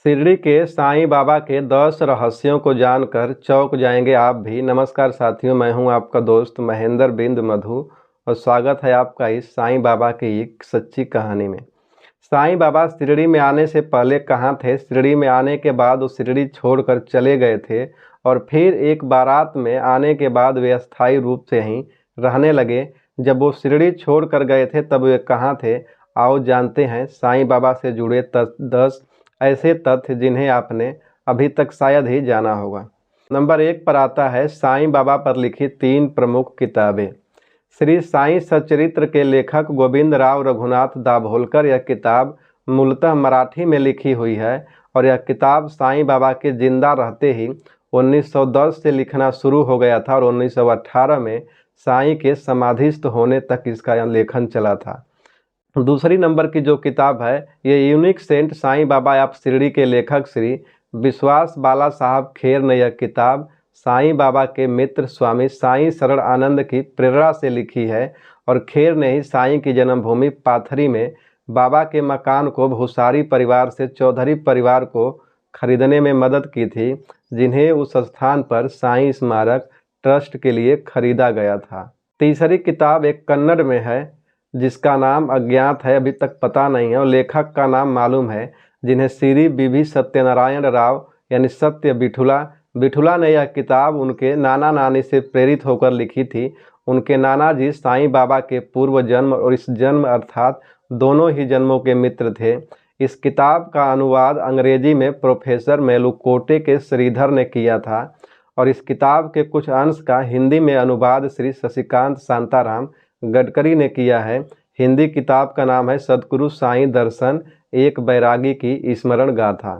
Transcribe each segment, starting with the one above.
शिरडी के साईं बाबा के 10 रहस्यों को जानकर चौंक जाएंगे आप भी। नमस्कार साथियों, मैं हूं आपका दोस्त महेंद्र बिंद मधु और स्वागत है आपका इस साईं बाबा की एक सच्ची कहानी में। साईं बाबा शिरडी में आने से पहले कहाँ थे, शिरडी में आने के बाद वो शिरडी छोड़कर चले गए थे और फिर एक बारात में आने के बाद वे अस्थायी रूप से ही रहने लगे। जब वो शिरडी छोड़ कर गए थे तब वे कहाँ थे, आओ जानते हैं साईं बाबा से जुड़े 10 ऐसे तथ्य जिन्हें आपने अभी तक शायद ही जाना होगा। नंबर 1 पर आता है साईं बाबा पर लिखित 3 प्रमुख किताबें। श्री साईं सच्चरित्र के लेखक गोविंद राव रघुनाथ दाभोलकर यह किताब मूलतः मराठी में लिखी हुई है और यह किताब साईं बाबा के जिंदा रहते ही 1910 से लिखना शुरू हो गया था और 1918 में साईं के समाधिस्थ होने तक इसका लेखन चला था। दूसरी नंबर की जो किताब है ये यूनिक सेंट साईं बाबा आप शिरडी के लेखक श्री विश्वास बाला साहब खेर ने यह किताब साईं बाबा के मित्र स्वामी साईं शरण आनंद की प्रेरणा से लिखी है और खेर ने ही साईं की जन्मभूमि पाथरी में बाबा के मकान को भूसारी परिवार से चौधरी परिवार को खरीदने में मदद की थी, जिन्हें उस स्थान पर साईं स्मारक ट्रस्ट के लिए खरीदा गया था। तीसरी किताब एक कन्नड़ में है जिसका नाम अज्ञात है, अभी तक पता नहीं है और लेखक का नाम मालूम है, जिन्हें श्री बीवी सत्यनारायण राव यानी सत्य बिठुला ने यह किताब उनके नाना नानी से प्रेरित होकर लिखी थी। उनके नाना जी साईं बाबा के पूर्व जन्म और इस जन्म अर्थात दोनों ही जन्मों के मित्र थे। इस किताब का अनुवाद अंग्रेजी में प्रोफेसर मेलुकोटे के श्रीधर ने किया था और इस किताब के कुछ अंश का हिंदी में अनुवाद श्री शशिकांत शांताराम गडकरी ने किया है। हिंदी किताब का नाम है सद्गुरु साईं दर्शन एक बैरागी की स्मरण गाथा।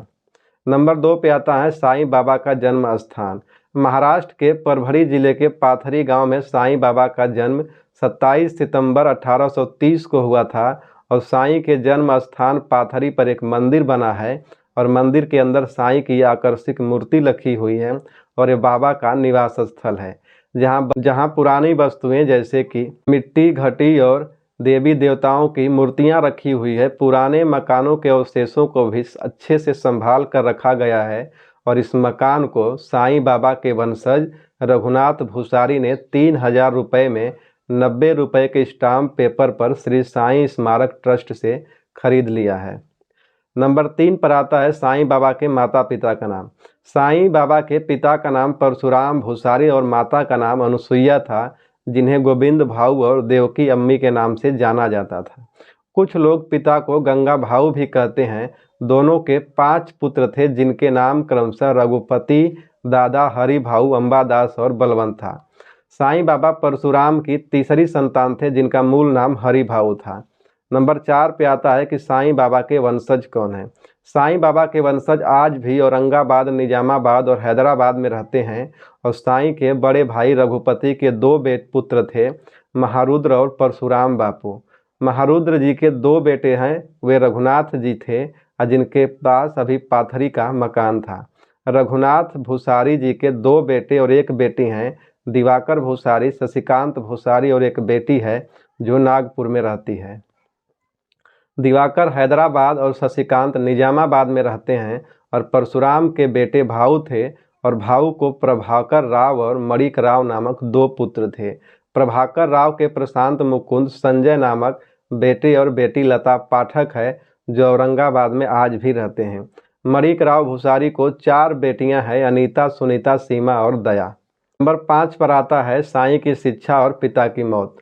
नंबर 2 पे आता है साईं बाबा का जन्म स्थान। महाराष्ट्र के परभणी जिले के पाथरी गांव में साईं बाबा का जन्म 27 सितंबर 1830 को हुआ था और साईं के जन्म स्थान पाथरी पर एक मंदिर बना है और मंदिर के अंदर साईं की आकर्षक मूर्ति रखी हुई है और ये बाबा का निवास स्थल है, जहाँ पुरानी वस्तुएं जैसे कि मिट्टी, घटी और देवी देवताओं की मूर्तियां रखी हुई है। पुराने मकानों के अवशेषों को भी अच्छे से संभाल कर रखा गया है और इस मकान को साईं बाबा के वंशज रघुनाथ भूसारी ने 3000 रुपये में 90 रुपये के स्टाम्प पेपर पर श्री साईं स्मारक ट्रस्ट से खरीद लिया है। नंबर 3 पर आता है साईं बाबा के माता पिता का नाम। साईं बाबा के पिता का नाम परशुराम भूसारी और माता का नाम अनुसुईया था, जिन्हें गोविंद भाऊ और देवकी अम्मी के नाम से जाना जाता था। कुछ लोग पिता को गंगा भाऊ भी कहते हैं। दोनों के 5 पुत्र थे, जिनके नाम क्रमशः रघुपति, दादा हरि भाऊ, अंबादास और बलवंत था। साईं बाबा परशुराम की तीसरी संतान थे, जिनका मूल नाम हरि भाऊ था। नंबर 4 पे आता है कि साईं बाबा के वंशज कौन हैं। साईं बाबा के वंशज आज भी औरंगाबाद, निजामाबाद और हैदराबाद में रहते हैं और साईं के बड़े भाई रघुपति के 2 पुत्र थे, महारुद्र और परशुराम बापू। महारुद्र जी के 2 बेटे हैं, वे रघुनाथ जी थे जिनके पास अभी पाथरी का मकान था। रघुनाथ भूसारी जी के 2 बेटे और 1 बेटी हैं, दिवाकर भूसारी, शशिकांत भूसारी और एक बेटी है जो नागपुर में रहती है। दिवाकर हैदराबाद और शशिकांत निजामाबाद में रहते हैं और परशुराम के बेटे भाऊ थे और भाऊ को प्रभाकर राव और मणिक राव नामक 2 पुत्र थे। प्रभाकर राव के प्रशांत मुकुंद संजय नामक बेटे और बेटी लता पाठक है, जो औरंगाबाद में आज भी रहते हैं। मणिक राव भूसारी को 4 बेटियां हैं, अनीता, सुनीता, सीमा और दया। नंबर 5 पर आता है साईं की शिक्षा और पिता की मौत।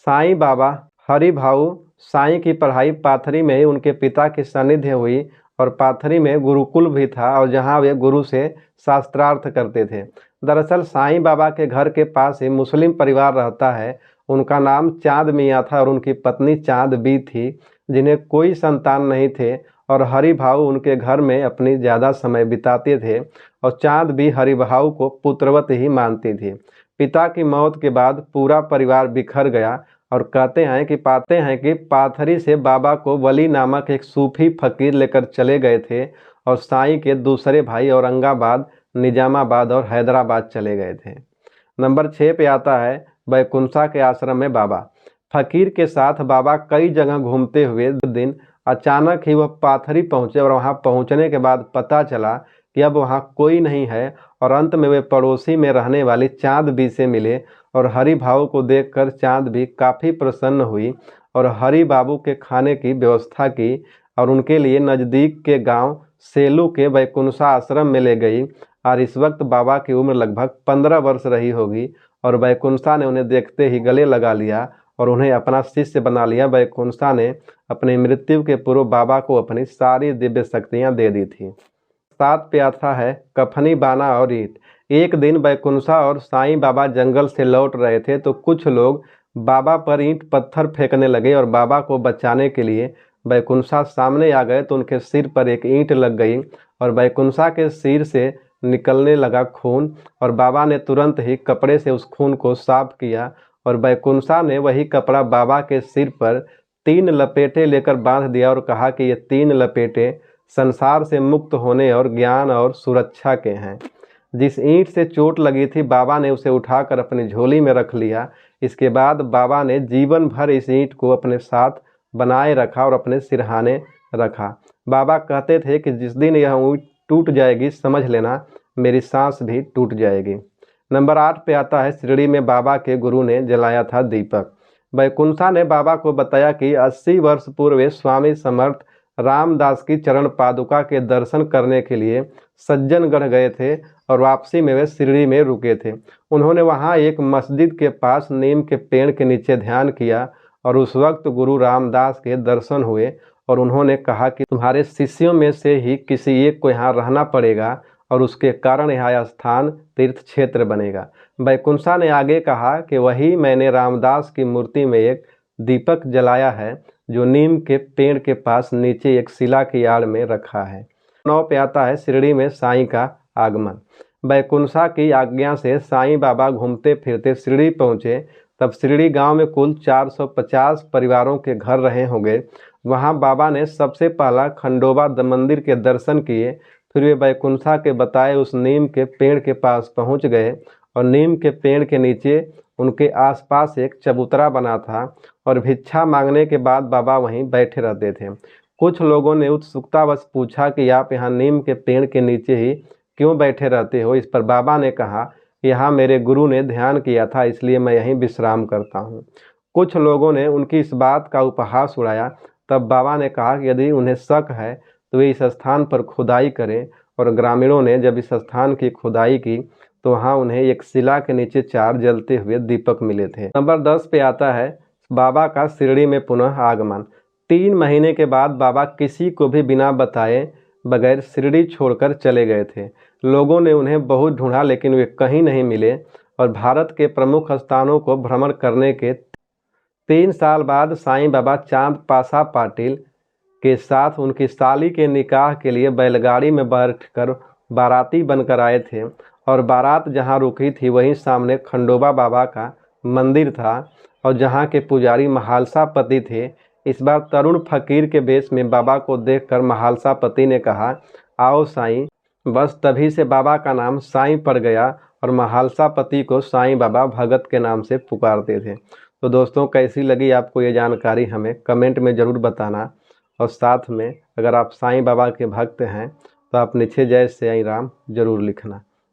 साईं बाबा हरि भाऊ साईं की पढ़ाई पाथरी में ही उनके पिता की सानिध्य हुई और पाथरी में गुरुकुल भी था और जहां वे गुरु से शास्त्रार्थ करते थे। दरअसल साईं बाबा के घर के पास ही मुस्लिम परिवार रहता है। उनका नाम चांद मियाँ था और उनकी पत्नी चांद बी थी, जिन्हें कोई संतान नहीं थे और हरि भाऊ उनके घर में अपनी ज़्यादा समय बिताते थे और चांद भी हरि भाऊ को पुत्रवत ही मानती थी। पिता की मौत के बाद पूरा परिवार बिखर गया और कहते हैं कि पाथरी से बाबा को वली नामक एक सूफी फकीर लेकर चले गए थे और साईं के दूसरे भाई औरंगाबाद, निजामाबाद और हैदराबाद चले गए थे। नंबर 6 पे आता है बैकुंठा के आश्रम में बाबा। फकीर के साथ बाबा कई जगह घूमते हुए दिन अचानक ही वह पाथरी पहुँचे और वहाँ पहुँचने के बाद पता चला कि अब वहाँ कोई नहीं है। और अंत में वे पड़ोसी में रहने वाली चाँद बी से मिले और हरि भाऊ को देखकर चाँद बी काफ़ी प्रसन्न हुई और हरि बाबू के खाने की व्यवस्था की और उनके लिए नज़दीक के गांव सेलू के वैकुंठा आश्रम में ले गई। और इस वक्त बाबा की उम्र लगभग 15 वर्ष रही होगी और वैकुंठा ने उन्हें देखते ही गले लगा लिया और उन्हें अपना शिष्य बना लिया। वैकुंठा ने अपनी मृत्यु के पूर्व बाबा को अपनी सारी दिव्य शक्तियाँ दे दी थी। 7 पे आता है कफनी बाना और ईंट। एक दिन वैकुंठा और साईं बाबा जंगल से लौट रहे थे तो कुछ लोग बाबा पर ईंट पत्थर फेंकने लगे और बाबा को बचाने के लिए वैकुंठा सामने आ गए तो उनके सिर पर एक ईंट लग गई और वैकुंठा के सिर से निकलने लगा खून और बाबा ने तुरंत ही कपड़े से उस खून को साफ किया और वैकुंठा ने वही कपड़ा बाबा के सिर पर 3 लपेटे लेकर बांध दिया और कहा कि ये 3 लपेटे संसार से मुक्त होने और ज्ञान और सुरक्षा के हैं। जिस ईंट से चोट लगी थी बाबा ने उसे उठाकर अपनी झोली में रख लिया। इसके बाद बाबा ने जीवन भर इस ईंट को अपने साथ बनाए रखा और अपने सिरहाने रखा। बाबा कहते थे कि जिस दिन यह ईंट टूट जाएगी समझ लेना मेरी सांस भी टूट जाएगी। नंबर 8 पे आता है शिरडी में बाबा के गुरु ने जलाया था दीपक। वैकुंठा ने बाबा को बताया कि 80 वर्ष पूर्व स्वामी समर्थ रामदास की चरण पादुका के दर्शन करने के लिए सज्जनगढ़ गए थे और वापसी में वे शिरडी में रुके थे। उन्होंने वहां एक मस्जिद के पास नीम के पेड़ के नीचे ध्यान किया और उस वक्त गुरु रामदास के दर्शन हुए और उन्होंने कहा कि तुम्हारे शिष्यों में से ही किसी एक को यहाँ रहना पड़ेगा और उसके कारण यह स्थान तीर्थ क्षेत्र बनेगा। वैकुंठा ने आगे कहा कि वही मैंने रामदास की मूर्ति में एक दीपक जलाया है जो नीम के पेड़ के पास नीचे एक शिला की आड़ में रखा है। 9 पे आता है शिरडी में साईं का आगमन। वैकुंठा की आज्ञा से साईं बाबा घूमते फिरते शिरडी पहुँचे। तब शिरडी गांव में कुल 450 परिवारों के घर रहे होंगे। वहां बाबा ने सबसे पहला खंडोबा मंदिर के दर्शन किए। फिर वे वैकुंठा के बताए उस नीम के पेड़ के पास पहुंच गए और नीम के पेड़ के नीचे उनके आसपास एक चबूतरा बना था और भिक्षा मांगने के बाद बाबा वहीं बैठे रहते थे। कुछ लोगों ने उत्सुकतावश पूछा कि आप यहाँ नीम के पेड़ के नीचे ही क्यों बैठे रहते हो। इस पर बाबा ने कहा यहाँ मेरे गुरु ने ध्यान किया था इसलिए मैं यहीं विश्राम करता हूँ। कुछ लोगों ने उनकी इस बात का उपहास उड़ाया। तब बाबा ने कहा कि यदि उन्हें शक है तो वे इस स्थान पर खुदाई करें और ग्रामीणों ने जब इस स्थान की खुदाई की तो वहाँ उन्हें एक शिला के नीचे 4 जलते हुए दीपक मिले थे। नंबर 10 पे आता है बाबा का शिरडी में पुनः आगमन। 3 महीने के बाद बाबा किसी को भी बिना बताए बगैर शिरडी छोड़कर चले गए थे। लोगों ने उन्हें बहुत ढूंढा लेकिन वे कहीं नहीं मिले और भारत के प्रमुख स्थानों को भ्रमण करने के 3 साल बाद साईं बाबा चांद पासा पाटिल के साथ उनकी साली के निकाह के लिए बैलगाड़ी में बैठकर बाराती बनकर आए थे और बारात जहां रुकी थी वहीं सामने खंडोबा बाबा का मंदिर था और जहां के पुजारी महालसा पति थे। इस बार तरुण फकीर के वेश में बाबा को देखकर महालसा पति ने कहा आओ साईं। बस तभी से बाबा का नाम साईं पड़ गया और महालसा पति को साईं बाबा भगत के नाम से पुकारते थे। तो दोस्तों कैसी लगी आपको ये जानकारी हमें कमेंट में ज़रूर बताना और साथ में अगर आप साईं बाबा के भक्त हैं तो आप नीचे जय साईं राम जरूर लिखना।